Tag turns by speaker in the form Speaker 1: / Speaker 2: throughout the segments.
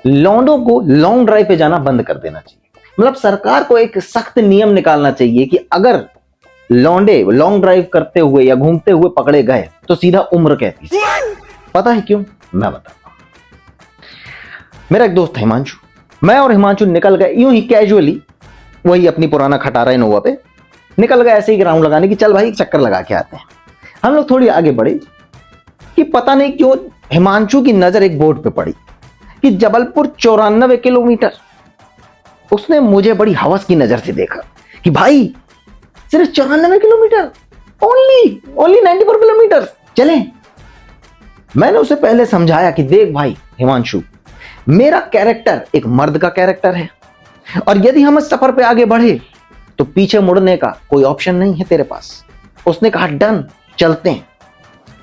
Speaker 1: लौंडों को long drive पे जाना बंद कर देना चाहिए। मतलब सरकार को एक सख्त नियम निकालना चाहिए कि अगर लौंडे लॉन्ग ड्राइव करते हुए या घूमते हुए पकड़े गए तो सीधा उम्र कैद की। पता है क्यों? मैं बताता हूं। मेरा एक दोस्त है हिमांशु, मैं और हिमांशु निकल गए यूं ही कैजुअली, वही अपनी पुराना खटारा इनोवा पे निकल गए ऐसे ही ग्राउंड लगाने की, चल भाई चक्कर लगा के आते हैं। हम लोग थोड़ी आगे बढ़े कि पता नहीं क्यों हिमांशु की नजर एक बोर्ड पे पड़ी कि जबलपुर 94 किलोमीटर। उसने मुझे बड़ी हवस की नजर से देखा कि भाई सिर्फ 94 किलोमीटर, ओनली 94 किलोमीटर, चले। मैंने उसे पहले समझाया कि देख भाई हिमांशु, मेरा कैरेक्टर एक मर्द का कैरेक्टर है और यदि हम इस सफर पे आगे बढ़े तो पीछे मुड़ने का कोई ऑप्शन नहीं है तेरे पास। उसने कहा डन, चलते हैं।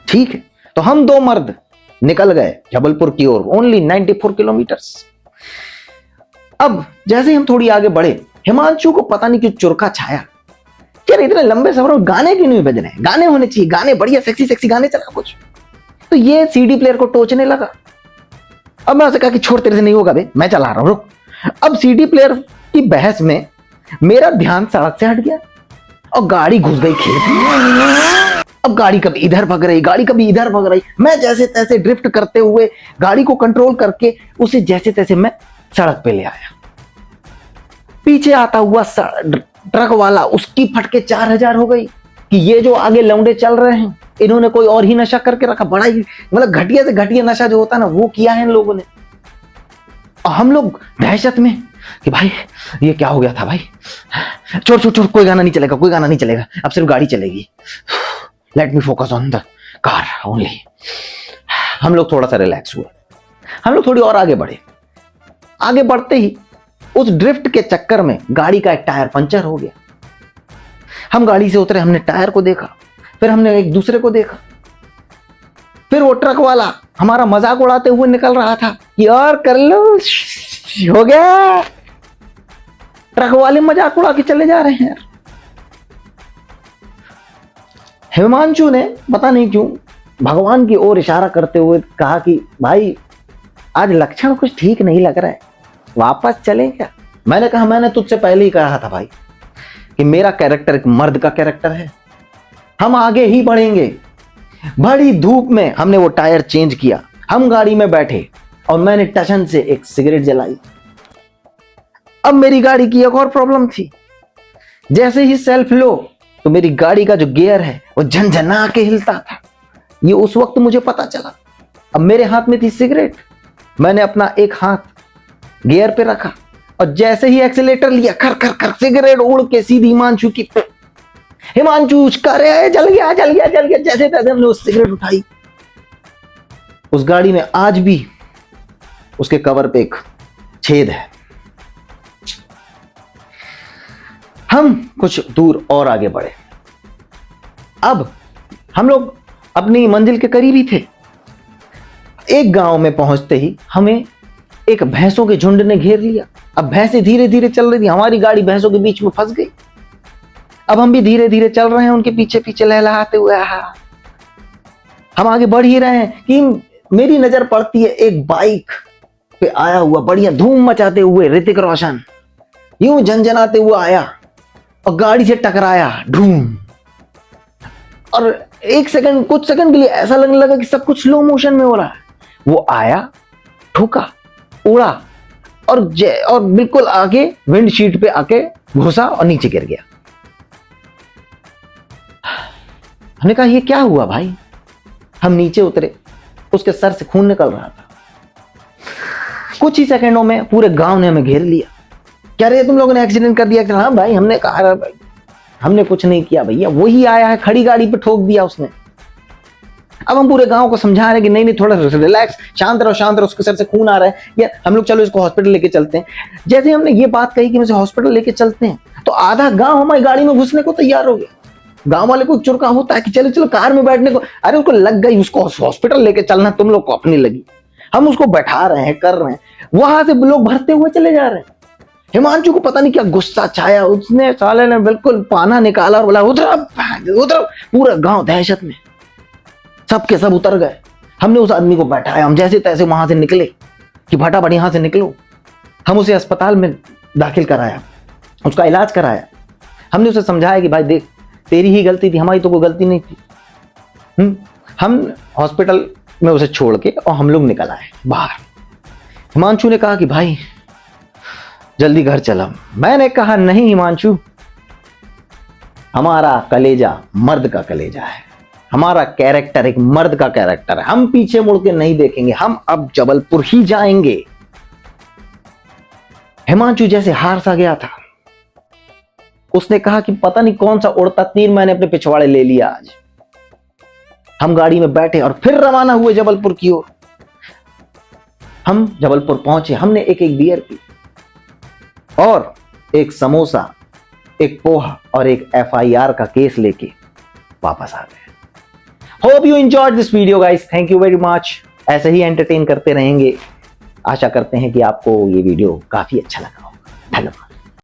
Speaker 1: ठीक है, तो हम दो मर्द निकल गए जबलपुर की ओर, ओनली 94 किलोमीटर्स। अब जैसे हम थोड़ी आगे बढ़े, हिमांशु को पता नहीं क्यों चुरका छाया, यार इतने लंबे सफर में गाने क्यों नहीं बज रहे हैं, गाने होने चाहिए, गाने बढ़िया सेक्सी सेक्सी गाने चला कुछ। तो ये सीडी प्लेयर को टोचने लगा। अब मैं उसे कहा कि छोड़, तेरे से नहीं होगा बे, मैं चला रहा हूं, रुक। अब सीडी प्लेयर की बहस में मेरा ध्यान सड़क से हट गया और गाड़ी घुस गई खेत में। अब गाड़ी कभी इधर भग रही, गाड़ी कभी इधर भग रही। मैं जैसे तैसे ड्रिफ्ट करते हुए गाड़ी को कंट्रोल करके उसे जैसे तैसे मैं सड़क पे ले आया। पीछे आता हुआ ट्रक वाला, उसकी फटके 4000 हो गई कि ये जो आगे लौंडे चल रहे हैं इन्होंने कोई और ही नशा करके रखा, बड़ा ही मतलब घटिया से घटिया नशा जो होता है ना वो किया है इन लोगों ने। और हम लोग दहशत में कि भाई ये क्या हो गया था भाई, छोड़ छोड़ छोड़, कोई गाना नहीं चलेगा, कोई गाना नहीं चलेगा, अब सिर्फ गाड़ी चलेगी, let me focus on the car only. हम लोग थोड़ा सा रिलैक्स हुए, हम लोग थोड़ी और आगे बढ़े। आगे बढ़ते ही उस ड्रिफ्ट के चक्कर में गाड़ी का एक टायर पंचर हो गया। हम गाड़ी से उतरे, हमने टायर को देखा, फिर हमने एक दूसरे को देखा, फिर वो ट्रक वाला हमारा मजाक उड़ाते हुए निकल रहा था कि और कर लो, हो गया। ट्रक वाले मजाक उड़ा के चले जा रहे हैं यार। हिमांशु ने पता नहीं क्यों भगवान की ओर इशारा करते हुए कहा कि भाई आज लक्षण कुछ ठीक नहीं लग रहा है, वापस चलें क्या? मैंने कहा मैंने तुझसे पहले ही कहा था भाई कि मेरा कैरेक्टर एक मर्द का कैरेक्टर है, हम आगे ही बढ़ेंगे। बड़ी धूप में हमने वो टायर चेंज किया, हम गाड़ी में बैठे और मैंने टशन से एक सिगरेट जलाई। अब मेरी गाड़ी की एक और प्रॉब्लम थी, जैसे ही सेल्फ लो तो मेरी गाड़ी का जो गियर है वो झनझना के हिलता था। ये उस वक्त मुझे पता चला। अब मेरे हाथ में थी सिगरेट, मैंने अपना एक हाथ गियर पे रखा और जैसे ही एक्सीलेटर लिया, कर कर कर सिगरेट उड़ के सीधी हिमांशु की। हिमांशु उसका रे जल गया जल गया जल गया। जैसे तैसे हमने उस सिगरेट उठाई। उस गाड़ी में आज भी उसके कवर पे एक छेद है। हम कुछ दूर और आगे बढ़े। अब हम लोग अपनी मंजिल के करीब ही थे। एक गांव में पहुंचते ही हमें एक भैंसों के झुंड ने घेर लिया। अब भैंसें धीरे धीरे चल रही थी, हमारी गाड़ी भैंसों के बीच में फंस गई। अब हम भी धीरे धीरे चल रहे हैं उनके पीछे पीछे लहलहाते हुए। हम आगे बढ़ ही रहे हैं कि मेरी नजर पड़ती है एक बाइक पे आया हुआ बढ़िया धूम मचाते हुए ऋतिक रोशन यूं झंझनाते हुए आया और गाड़ी से टकराया ढूम। और एक सेकंड, कुछ सेकंड के लिए ऐसा लगने लगा कि सब कुछ स्लो मोशन में हो रहा है। वो आया, ठुका, उड़ा और बिल्कुल आगे विंडशीट पे आके घुसा और नीचे गिर गया। हमने कहा ये क्या हुआ भाई? हम नीचे उतरे, उसके सर से खून निकल रहा था। कुछ ही सेकंडों में पूरे गांव ने हमें घेर लिया। क्या रे तुम लोगों ने एक्सीडेंट कर दिया? हाँ भाई, हमने कहा भाई हमने कुछ नहीं किया भैया, वही आया है, खड़ी गाड़ी पे ठोक दिया उसने। अब हम पूरे गांव को समझा रहे हैं कि नहीं नहीं थोड़ा रिलैक्स, शांत रहो शांत रहो, उसके सर से खून आ रहा है, या हम लोग चलो इसको हॉस्पिटल लेके चलते हैं। जैसे हमने ये बात कही कि हम इसे हॉस्पिटल लेके चलते हैं तो आधा गांव हमारी गाड़ी में घुसने को तैयार हो गया। गांव वाले को चुरका होता है कि चलो चलो कार में बैठने को। अरे उसको लग गई, उसको हॉस्पिटल लेके चलना तुम लोग को अपनी लगी। हम उसको बैठा रहे हैं, कर रहे हैं, वहां से लोग भरते हुए चले जा रहे हैं। हिमांशु को पता नहीं क्या गुस्सा छाया, उसने साले ने बिल्कुल पाना निकाला और बोला उधर उधर। पूरा गांव दहशत में, सब के सब उतर गए। हमने उस आदमी को बैठाया, हम जैसे तैसे वहां से निकले। कि फटाफट यहां से निकलो। हम उसे अस्पताल में दाखिल कराया, उसका इलाज कराया। हमने उसे समझाया कि भाई देख, तेरी ही गलती थी, हमारी तो कोई गलती नहीं थी। हम हॉस्पिटल में उसे छोड़ के और हम लोग निकल आए बाहर। हिमांशु ने कहा कि भाई जल्दी घर चला। मैंने कहा नहीं हिमांशु, हमारा कलेजा मर्द का कलेजा है, हमारा कैरेक्टर एक मर्द का कैरेक्टर है, हम पीछे मुड़ के नहीं देखेंगे, हम अब जबलपुर ही जाएंगे। हिमांशु जैसे हार सा गया था, उसने कहा कि पता नहीं कौन सा उड़ता तीर मैंने अपने पिछवाड़े ले लिया आज। हम गाड़ी में बैठे और फिर रवाना हुए जबलपुर की ओर। हम जबलपुर पहुंचे, हमने एक एक बियर पी और एक समोसा, एक पोहा और एक FIR का केस लेके वापस आ गए। Hope you enjoyed this video guys, thank you very much. ऐसे ही एंटरटेन करते रहेंगे। आशा करते हैं कि आपको ये वीडियो काफी अच्छा लगा होगा। धन्यवाद।